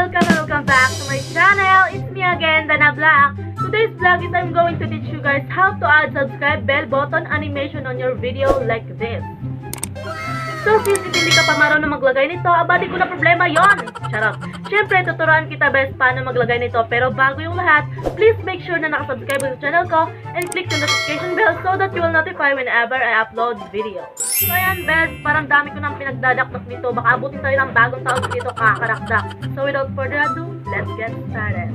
welcome back to my channel. It's me again, Dana Black. Today's vlog is I'm going to teach you guys how to add subscribe bell button animation on your video like this. So, since hindi ka pa marunong maglagay nito, abadi ko na problema yon. Charot. Siyempre, tuturuan kita best paano maglagay nito. Pero bago yung lahat, please make sure na nakasubscribe sa channel ko and click the notification bell so that you will notify whenever I upload video. So, ayan, best. Parang dami ko nang pinagdadakdak dito. Baka abutin tayo ng bagong taon dito kakarakdak. So, without further ado, let's get started.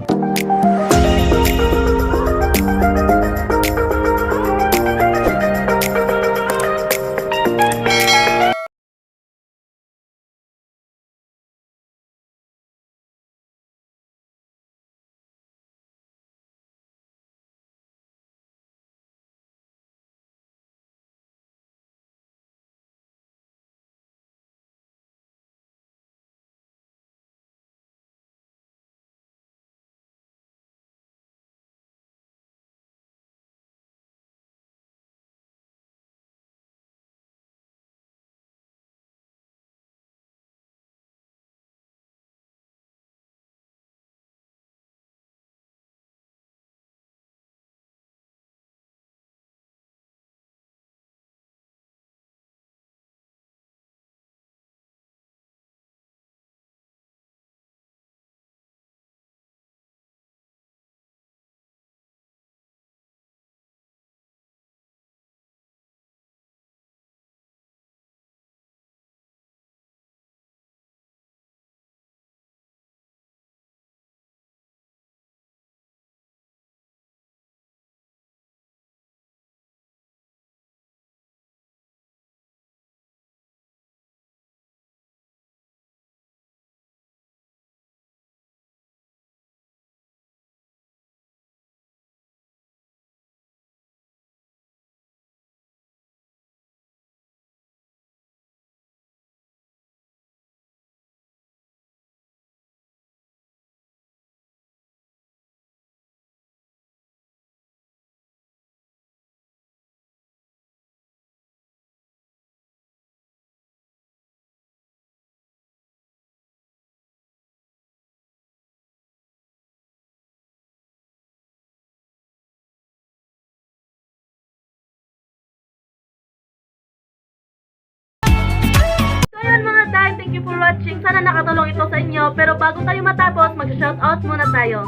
Thank you for watching. Sana nakatulong ito sa inyo. Pero bago tayo matapos, mag-shoutout muna tayo.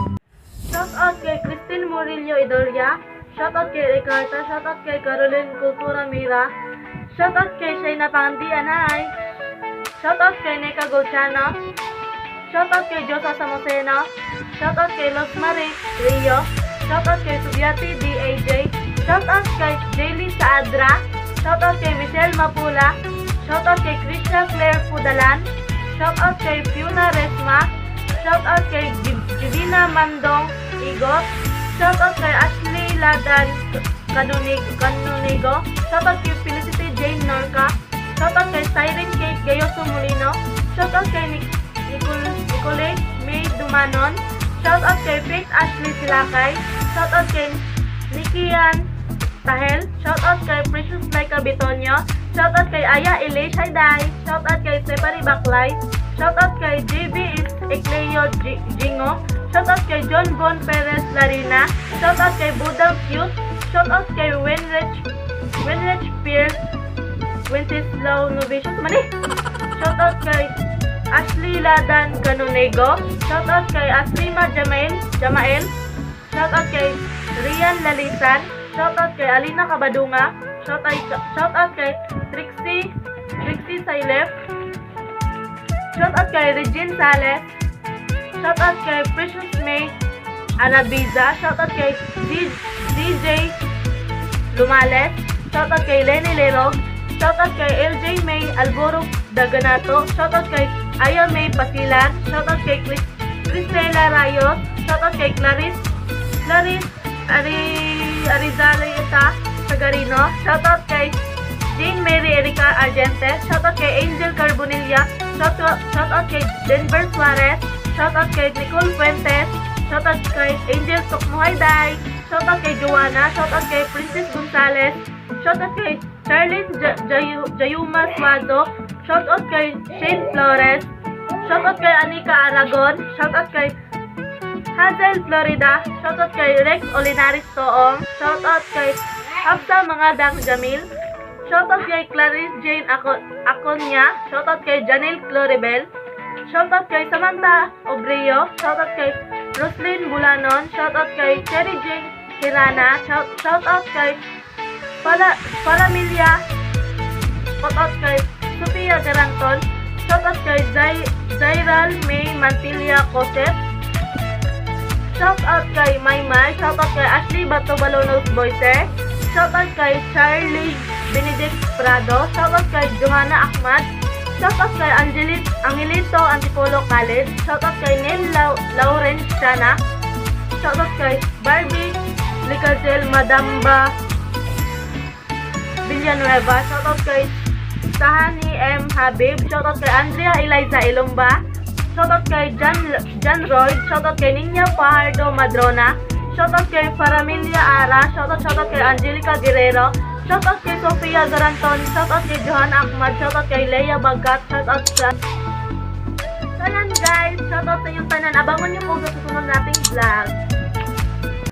Shoutout kay Christine Murillo Idoria. Shoutout kay Ricardo. Shoutout kay Caroline Cultura Mira. Shoutout kay Shayna Pandianay. Shoutout kay Neka Golchano. Shoutout kay Josa Samoseno. Shoutout kay Losmarie Rio. Shoutout kay Subiati DAJ. Shoutout kay Jaylee Saadra. Shoutout kay Michelle Mapula. Shoutout kay Krisha Claire Pudalan. Shoutout kay Fiona Resma. Shoutout kay Givina Mandong Igot. Shoutout kay Ashley Ladan Canonigo. Shoutout kay Felicity Jane Norca. Shoutout kay Siren Cake Gayoso Molino. Shoutout kay Nicolette May Dumanon. Shoutout kay Faith Ashley Silakay. Shoutout kay Nikian Tahel. Shoutout kay Precious Laika Bitonio. Shoutout kay Aya Elish Hayday. Shoutout kay Separi Baklay. Shoutout kay JB Ecleo Jingo. Shoutout kay John Bon Perez Larina. Shoutout kay Budang Cute. Shoutout kay Wenrich Pierce Wenceslao Novicious Mani. Shoutout kay Ashley Ladan Canonego. Shoutout kay Asrima Jamael. Shoutout kay Rian Lalisan. Shoutout kay Alina Kabadunga. Shoutout kay Trixie Sailef. Shoutout kay Regine Sales. Shoutout kay Precious May Anabiza. Shoutout kay DJ Lumales. Shoutout kay Lenny Lerog. Shoutout kay LJ May Alboro Daganato. Shoutout kay Aya May Pasilan. Shoutout kay Crisela Rayos. Shoutout kay Clarice Arizaleta Sagarino. Shoutout kay Jane Mary Erika Argente. Shoutout kay Angel Carbonilla. Shoutout kay Denver Suarez. Shoutout kay Nicole Fuentes. Shoutout kay Angel Tokmohayday. Shoutout kay Joanna. Shoutout kay Princess Gonzalez. Shoutout kay Charlene Jayuma Suazo. Shoutout kay Shane Flores. Shoutout kay Anika Aragon. Shoutout kay Hazel Florida. Shoutout kay Rex Olinaris Toong. Shoutout kay Hafsa Mangadang Jamil. Shoutout kay Clarice Jane Aconya. Shoutout kay Janelle Cloribel. Shoutout kay Samantha Obreo. Shoutout kay Roslyn Bulanon. Shoutout kay Cherry Jane Hirana. Shoutout kay Paramilia. Shoutout kay Sophia Garanton. Shoutout kay Zairal May Mantilla Cosep. Shoutout kay Maymay. Shoutout kay Ashley Batobalonos Boyce. Shoutout kay Charlie Benedict Prado. Shoutout kay Johanna Ahmad. Shoutout kay Angelito Antipolo Khaled. Shoutout kay Neil Lawrence Chana. Shoutout kay Barbie Licazel Madamba Villanueva. Shoutout kay Sahani M. Habib. Shoutout kay Andrea Eliza Ilumba. Shoutout kay John Royd. Shoutout kay Ninya Fajardo Madrona. Shoutout kay Faramilia Ara. Shoutout kay Angelica Guerrero. Shoutout kay Sofia Garanton. Shoutout kay Johanna Ahmad. Shoutout kay Leia Bagat. Shoutout sa... So yan guys, shoutout sa inyong tanan. Abangan niyo po sa susunod nating vlog.